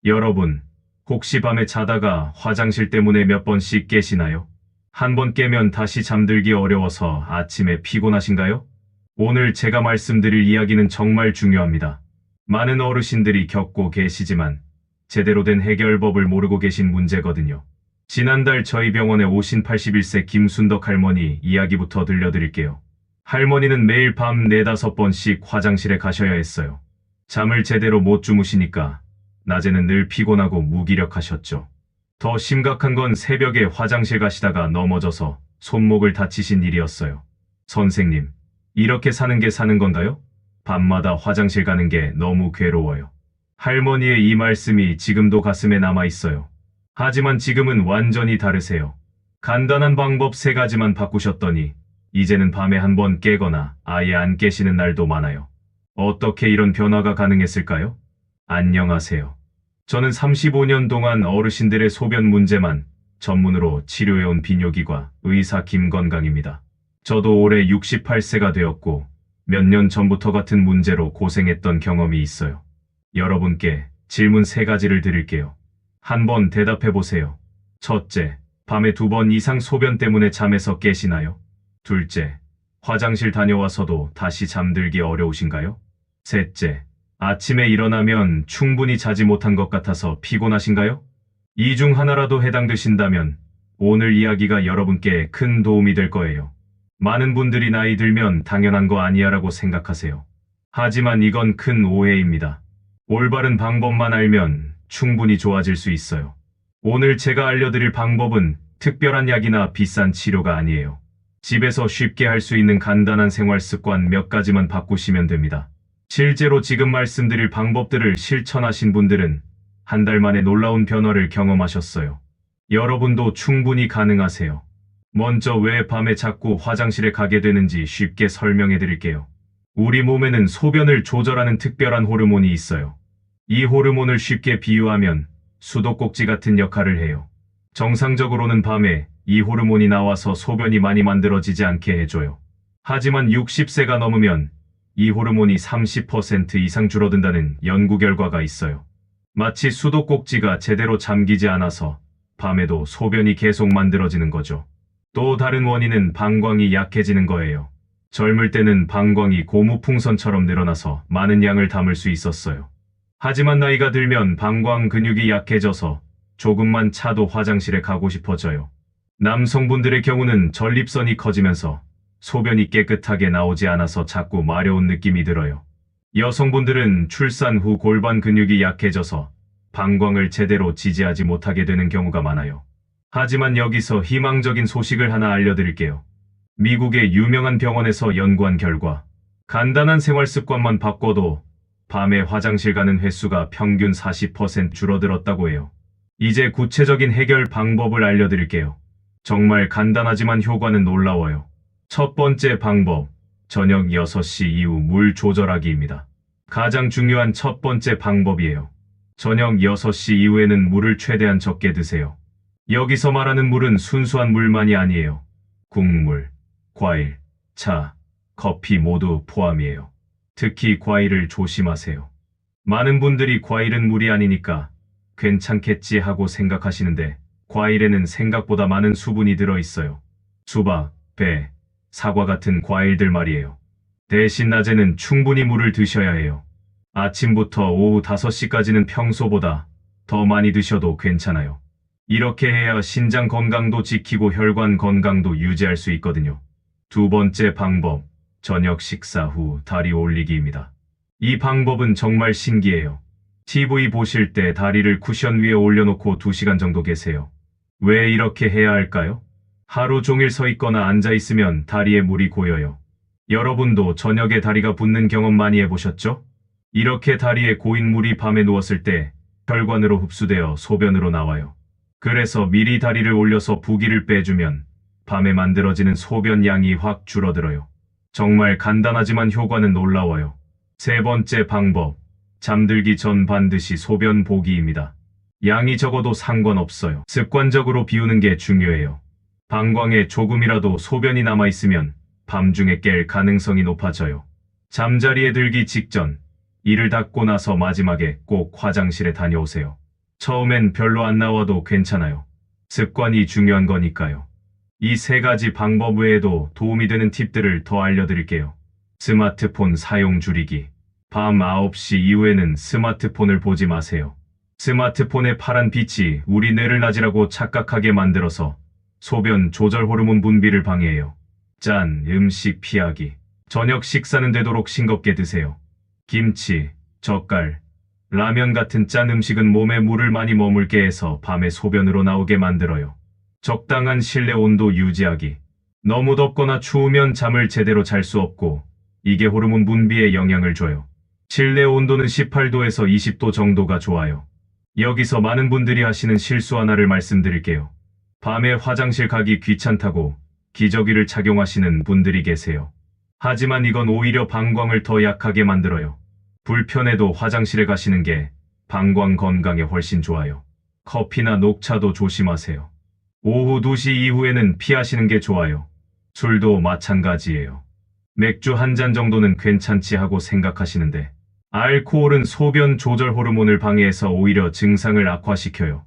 여러분, 혹시 밤에 자다가 화장실 때문에 몇 번씩 깨시나요? 한 번 깨면 다시 잠들기 어려워서 아침에 피곤하신가요? 오늘 제가 말씀드릴 이야기는 정말 중요합니다. 많은 어르신들이 겪고 계시지만 제대로 된 해결법을 모르고 계신 문제거든요. 지난달 저희 병원에 오신 81세 김순덕 할머니 이야기부터 들려드릴게요. 할머니는 매일 밤 4~5번씩 화장실에 가셔야 했어요. 잠을 제대로 못 주무시니까 낮에는 늘 피곤하고 무기력하셨죠. 더 심각한 건 새벽에 화장실 가시다가 넘어져서 손목을 다치신 일이었어요. 선생님, 이렇게 사는 게 사는 건가요? 밤마다 화장실 가는 게 너무 괴로워요. 할머니의 이 말씀이 지금도 가슴에 남아 있어요. 하지만 지금은 완전히 다르세요. 간단한 방법 3가지만 바꾸셨더니 이제는 밤에 한 번 깨거나 아예 안 깨시는 날도 많아요. 어떻게 이런 변화가 가능했을까요? 안녕하세요. 저는 35년 동안 어르신들의 소변 문제만 전문으로 치료해온 비뇨기과 의사 김건강입니다. 저도 올해 68세가 되었고 몇 년 전부터 같은 문제로 고생했던 경험이 있어요. 여러분께 질문 3가지를 드릴게요. 한번 대답해 보세요. 첫째, 밤에 2번 이상 소변 때문에 잠에서 깨시나요? 둘째, 화장실 다녀와서도 다시 잠들기 어려우신가요? 셋째, 아침에 일어나면 충분히 자지 못한 것 같아서 피곤하신가요? 이 중 하나라도 해당되신다면 오늘 이야기가 여러분께 큰 도움이 될 거예요. 많은 분들이 나이 들면 당연한 거 아니야 라고 생각하세요. 하지만 이건 큰 오해입니다. 올바른 방법만 알면 충분히 좋아질 수 있어요. 오늘 제가 알려드릴 방법은 특별한 약이나 비싼 치료가 아니에요. 집에서 쉽게 할 수 있는 간단한 생활 습관 몇 가지만 바꾸시면 됩니다. 실제로 지금 말씀드릴 방법들을 실천하신 분들은 한 달 만에 놀라운 변화를 경험하셨어요. 여러분도 충분히 가능하세요. 먼저 왜 밤에 자꾸 화장실에 가게 되는지 쉽게 설명해 드릴게요. 우리 몸에는 소변을 조절하는 특별한 호르몬이 있어요. 이 호르몬을 쉽게 비유하면 수도꼭지 같은 역할을 해요. 정상적으로는 밤에 이 호르몬이 나와서 소변이 많이 만들어지지 않게 해줘요. 하지만 60세가 넘으면 이 호르몬이 30% 이상 줄어든다는 연구 결과가 있어요. 마치 수도꼭지가 제대로 잠기지 않아서 밤에도 소변이 계속 만들어지는 거죠. 또 다른 원인은 방광이 약해지는 거예요. 젊을 때는 방광이 고무풍선처럼 늘어나서 많은 양을 담을 수 있었어요. 하지만 나이가 들면 방광 근육이 약해져서 조금만 차도 화장실에 가고 싶어져요. 남성분들의 경우는 전립선이 커지면서 소변이 깨끗하게 나오지 않아서 자꾸 마려운 느낌이 들어요. 여성분들은 출산 후 골반 근육이 약해져서 방광을 제대로 지지하지 못하게 되는 경우가 많아요. 하지만 여기서 희망적인 소식을 하나 알려드릴게요. 미국의 유명한 병원에서 연구한 결과 간단한 생활 습관만 바꿔도 밤에 화장실 가는 횟수가 평균 40% 줄어들었다고 해요. 이제 구체적인 해결 방법을 알려드릴게요. 정말 간단하지만 효과는 놀라워요. 첫 번째 방법, 저녁 6시 이후 물 조절하기입니다. 가장 중요한 첫 번째 방법이에요. 저녁 6시 이후에는 물을 최대한 적게 드세요. 여기서 말하는 물은 순수한 물만이 아니에요. 국물, 과일, 차, 커피 모두 포함이에요. 특히 과일을 조심하세요. 많은 분들이 과일은 물이 아니니까 괜찮겠지 하고 생각하시는데 과일에는 생각보다 많은 수분이 들어있어요. 수박, 배, 사과 같은 과일들 말이에요. 대신 낮에는 충분히 물을 드셔야 해요. 아침부터 오후 5시까지는 평소보다 더 많이 드셔도 괜찮아요. 이렇게 해야 신장 건강도 지키고 혈관 건강도 유지할 수 있거든요. 두 번째 방법, 저녁 식사 후 다리 올리기입니다. 이 방법은 정말 신기해요. TV 보실 때 다리를 쿠션 위에 올려놓고 2시간 정도 계세요. 왜 이렇게 해야 할까요? 하루 종일 서 있거나 앉아 있으면 다리에 물이 고여요. 여러분도 저녁에 다리가 붓는 경험 많이 해보셨죠? 이렇게 다리에 고인 물이 밤에 누웠을 때 혈관으로 흡수되어 소변으로 나와요. 그래서 미리 다리를 올려서 부기를 빼주면 밤에 만들어지는 소변 양이 확 줄어들어요. 정말 간단하지만 효과는 놀라워요. 세 번째 방법, 잠들기 전 반드시 소변 보기입니다. 양이 적어도 상관없어요. 습관적으로 비우는 게 중요해요. 방광에 조금이라도 소변이 남아있으면 밤중에 깰 가능성이 높아져요. 잠자리에 들기 직전, 이를 닫고 나서 마지막에 꼭 화장실에 다녀오세요. 처음엔 별로 안 나와도 괜찮아요. 습관이 중요한 거니까요. 이 세 가지 방법 외에도 도움이 되는 팁들을 더 알려드릴게요. 스마트폰 사용 줄이기. 밤 9시 이후에는 스마트폰을 보지 마세요. 스마트폰의 파란 빛이 우리 뇌를 낮이라고 착각하게 만들어서 소변 조절 호르몬 분비를 방해해요. 짠 음식 피하기. 저녁 식사는 되도록 싱겁게 드세요. 김치, 젓갈, 라면 같은 짠 음식은 몸에 물을 많이 머물게 해서 밤에 소변으로 나오게 만들어요. 적당한 실내 온도 유지하기. 너무 덥거나 추우면 잠을 제대로 잘 수 없고 이게 호르몬 분비에 영향을 줘요. 실내 온도는 18도에서 20도 정도가 좋아요. 여기서 많은 분들이 하시는 실수 하나를 말씀드릴게요. 밤에 화장실 가기 귀찮다고 기저귀를 착용하시는 분들이 계세요. 하지만 이건 오히려 방광을 더 약하게 만들어요. 불편해도 화장실에 가시는 게 방광 건강에 훨씬 좋아요. 커피나 녹차도 조심하세요. 오후 2시 이후에는 피하시는 게 좋아요. 술도 마찬가지예요. 맥주 한 잔 정도는 괜찮지 하고 생각하시는데 알코올은 소변 조절 호르몬을 방해해서 오히려 증상을 악화시켜요.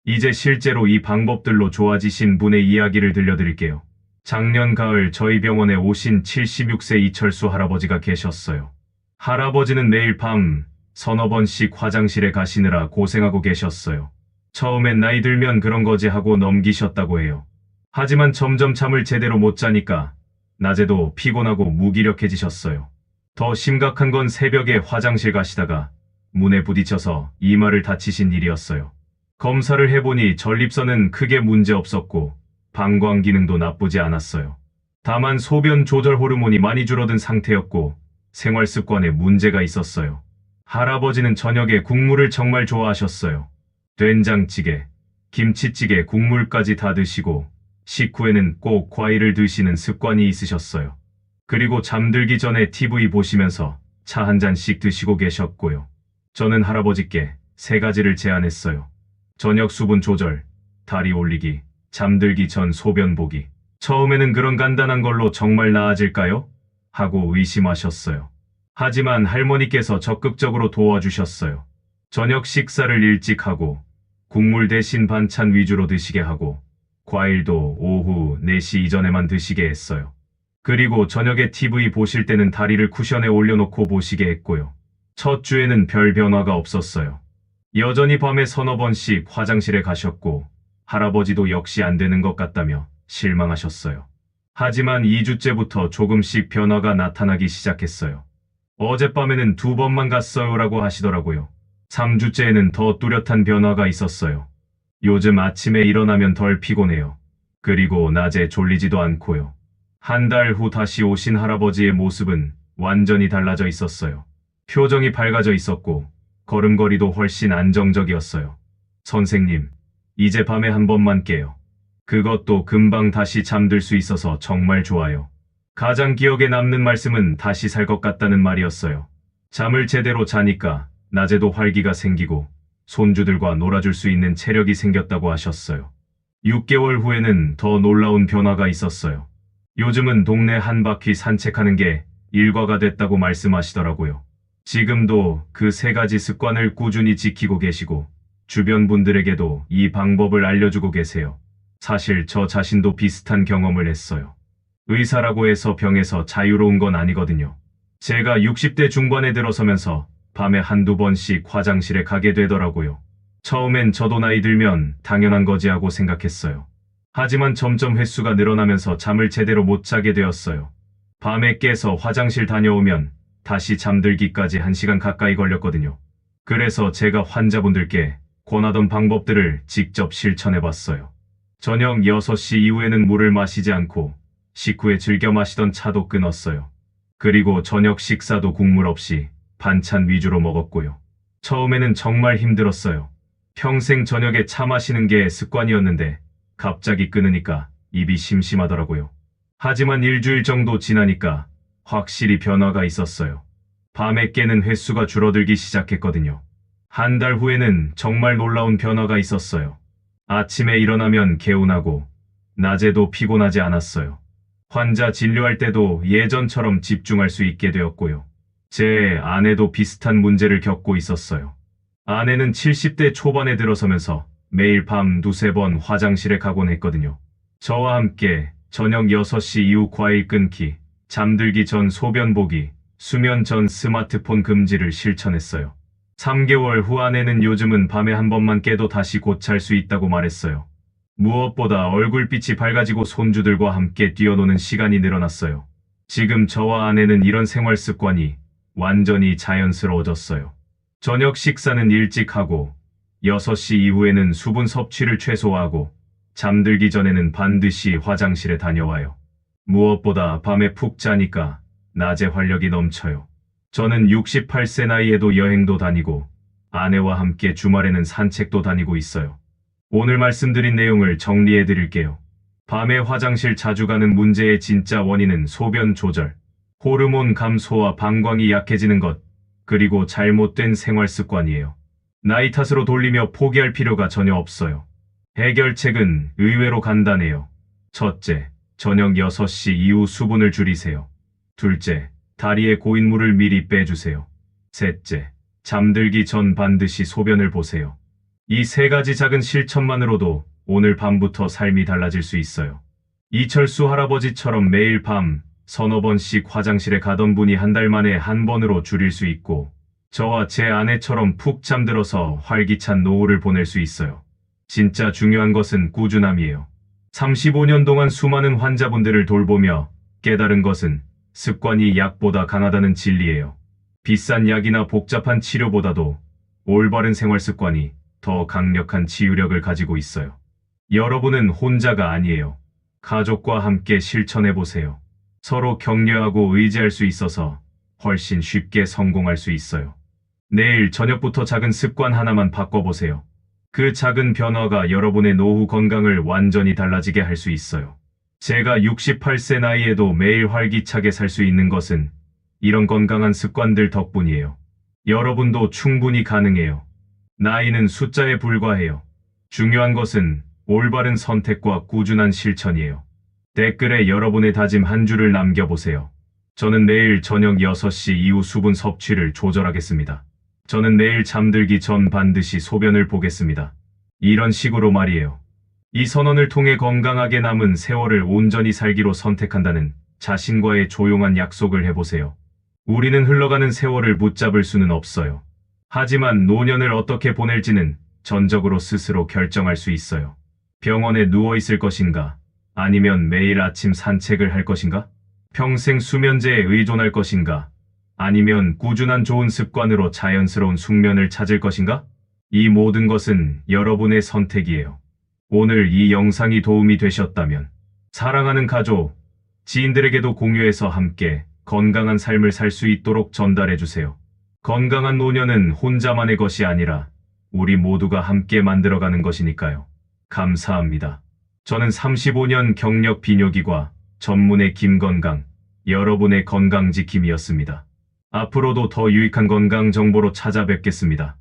이제 실제로 이 방법들로 좋아지신 분의 이야기를 들려드릴게요. 작년 가을 저희 병원에 오신 76세 이철수 할아버지가 계셨어요. 할아버지는 매일 밤 서너 번씩 화장실에 가시느라 고생하고 계셨어요. 처음엔 나이 들면 그런 거지 하고 넘기셨다고 해요. 하지만 점점 잠을 제대로 못 자니까 낮에도 피곤하고 무기력해지셨어요. 더 심각한 건 새벽에 화장실 가시다가 문에 부딪혀서 이마를 다치신 일이었어요. 검사를 해보니 전립선은 크게 문제 없었고 방광 기능도 나쁘지 않았어요. 다만 소변 조절 호르몬이 많이 줄어든 상태였고 생활 습관에 문제가 있었어요. 할아버지는 저녁에 국물을 정말 좋아하셨어요. 된장찌개, 김치찌개, 국물까지 다 드시고 식후에는 꼭 과일을 드시는 습관이 있으셨어요. 그리고 잠들기 전에 TV 보시면서 차 한 잔씩 드시고 계셨고요. 저는 할아버지께 세 가지를 제안했어요. 저녁 수분 조절, 다리 올리기, 잠들기 전 소변 보기. 처음에는 그런 간단한 걸로 정말 나아질까요? 하고 의심하셨어요. 하지만 할머니께서 적극적으로 도와주셨어요. 저녁 식사를 일찍 하고 국물 대신 반찬 위주로 드시게 하고 과일도 오후 4시 이전에만 드시게 했어요. 그리고 저녁에 TV 보실 때는 다리를 쿠션에 올려놓고 보시게 했고요. 첫 주에는 별 변화가 없었어요. 여전히 밤에 서너 번씩 화장실에 가셨고 할아버지도 역시 안 되는 것 같다며 실망하셨어요. 하지만 2주째부터 조금씩 변화가 나타나기 시작했어요. 어젯밤에는 2번만 갔어요라고 하시더라고요. 3주째에는 더 뚜렷한 변화가 있었어요. 요즘 아침에 일어나면 덜 피곤해요. 그리고 낮에 졸리지도 않고요. 한 달 후 다시 오신 할아버지의 모습은 완전히 달라져 있었어요. 표정이 밝아져 있었고 걸음걸이도 훨씬 안정적이었어요. 선생님, 이제 밤에 한 번만 깨요. 그것도 금방 다시 잠들 수 있어서 정말 좋아요. 가장 기억에 남는 말씀은 다시 살 것 같다는 말이었어요. 잠을 제대로 자니까 낮에도 활기가 생기고 손주들과 놀아줄 수 있는 체력이 생겼다고 하셨어요. 6개월 후에는 더 놀라운 변화가 있었어요. 요즘은 동네 한 바퀴 산책하는 게 일과가 됐다고 말씀하시더라고요. 지금도 그 세 가지 습관을 꾸준히 지키고 계시고 주변 분들에게도 이 방법을 알려주고 계세요. 사실 저 자신도 비슷한 경험을 했어요. 의사라고 해서 병에서 자유로운 건 아니거든요. 제가 60대 중반에 들어서면서 밤에 한두 번씩 화장실에 가게 되더라고요. 처음엔 저도 나이 들면 당연한 거지 하고 생각했어요. 하지만 점점 횟수가 늘어나면서 잠을 제대로 못 자게 되었어요. 밤에 깨서 화장실 다녀오면 다시 잠들기까지 1시간 가까이 걸렸거든요. 그래서 제가 환자분들께 권하던 방법들을 직접 실천해봤어요. 저녁 6시 이후에는 물을 마시지 않고 식후에 즐겨 마시던 차도 끊었어요. 그리고 저녁 식사도 국물 없이 반찬 위주로 먹었고요. 처음에는 정말 힘들었어요. 평생 저녁에 차 마시는 게 습관이었는데 갑자기 끊으니까 입이 심심하더라고요. 하지만 일주일 정도 지나니까 확실히 변화가 있었어요. 밤에 깨는 횟수가 줄어들기 시작했거든요. 한 달 후에는 정말 놀라운 변화가 있었어요. 아침에 일어나면 개운하고 낮에도 피곤하지 않았어요. 환자 진료할 때도 예전처럼 집중할 수 있게 되었고요. 제 아내도 비슷한 문제를 겪고 있었어요. 아내는 70대 초반에 들어서면서 매일 밤 두세 번 화장실에 가곤 했거든요. 저와 함께 저녁 6시 이후 과일 끊기, 잠들기 전 소변 보기, 수면 전 스마트폰 금지를 실천했어요. 3개월 후 아내는 요즘은 밤에 한 번만 깨도 다시 곧 잘 수 있다고 말했어요. 무엇보다 얼굴빛이 밝아지고 손주들과 함께 뛰어노는 시간이 늘어났어요. 지금 저와 아내는 이런 생활 습관이 완전히 자연스러워졌어요. 저녁 식사는 일찍 하고 6시 이후에는 수분 섭취를 최소화하고 잠들기 전에는 반드시 화장실에 다녀와요. 무엇보다 밤에 푹 자니까 낮에 활력이 넘쳐요. 저는 68세 나이에도 여행도 다니고 아내와 함께 주말에는 산책도 다니고 있어요. 오늘 말씀드린 내용을 정리해 드릴게요. 밤에 화장실 자주 가는 문제의 진짜 원인은 소변 조절, 호르몬 감소와 방광이 약해지는 것, 그리고 잘못된 생활 습관이에요. 나이 탓으로 돌리며 포기할 필요가 전혀 없어요. 해결책은 의외로 간단해요. 첫째, 저녁 6시 이후 수분을 줄이세요. 둘째, 다리에 고인물을 미리 빼주세요. 셋째, 잠들기 전 반드시 소변을 보세요. 이 세 가지 작은 실천만으로도 오늘 밤부터 삶이 달라질 수 있어요. 이철수 할아버지처럼 매일 밤 서너 번씩 화장실에 가던 분이 한 달 만에 한 번으로 줄일 수 있고, 저와 제 아내처럼 푹 잠들어서 활기찬 노후를 보낼 수 있어요. 진짜 중요한 것은 꾸준함이에요. 35년 동안 수많은 환자분들을 돌보며 깨달은 것은 습관이 약보다 강하다는 진리예요. 비싼 약이나 복잡한 치료보다도 올바른 생활 습관이 더 강력한 치유력을 가지고 있어요. 여러분은 혼자가 아니에요. 가족과 함께 실천해보세요. 서로 격려하고 의지할 수 있어서 훨씬 쉽게 성공할 수 있어요. 내일 저녁부터 작은 습관 하나만 바꿔보세요. 그 작은 변화가 여러분의 노후 건강을 완전히 달라지게 할 수 있어요. 제가 68세 나이에도 매일 활기차게 살 수 있는 것은 이런 건강한 습관들 덕분이에요. 여러분도 충분히 가능해요. 나이는 숫자에 불과해요. 중요한 것은 올바른 선택과 꾸준한 실천이에요. 댓글에 여러분의 다짐 한 줄을 남겨보세요. 저는 매일 저녁 6시 이후 수분 섭취를 조절하겠습니다. 저는 매일 잠들기 전 반드시 소변을 보겠습니다. 이런 식으로 말이에요. 이 선언을 통해 건강하게 남은 세월을 온전히 살기로 선택한다는 자신과의 조용한 약속을 해보세요. 우리는 흘러가는 세월을 붙잡을 수는 없어요. 하지만 노년을 어떻게 보낼지는 전적으로 스스로 결정할 수 있어요. 병원에 누워 있을 것인가? 아니면 매일 아침 산책을 할 것인가? 평생 수면제에 의존할 것인가? 아니면 꾸준한 좋은 습관으로 자연스러운 숙면을 찾을 것인가? 이 모든 것은 여러분의 선택이에요. 오늘 이 영상이 도움이 되셨다면 사랑하는 가족, 지인들에게도 공유해서 함께 건강한 삶을 살 수 있도록 전달해주세요. 건강한 노년은 혼자만의 것이 아니라 우리 모두가 함께 만들어가는 것이니까요. 감사합니다. 저는 35년 경력 비뇨기과 전문의 김건강, 여러분의 건강지킴이었습니다. 앞으로도 더 유익한 건강 정보로 찾아뵙겠습니다.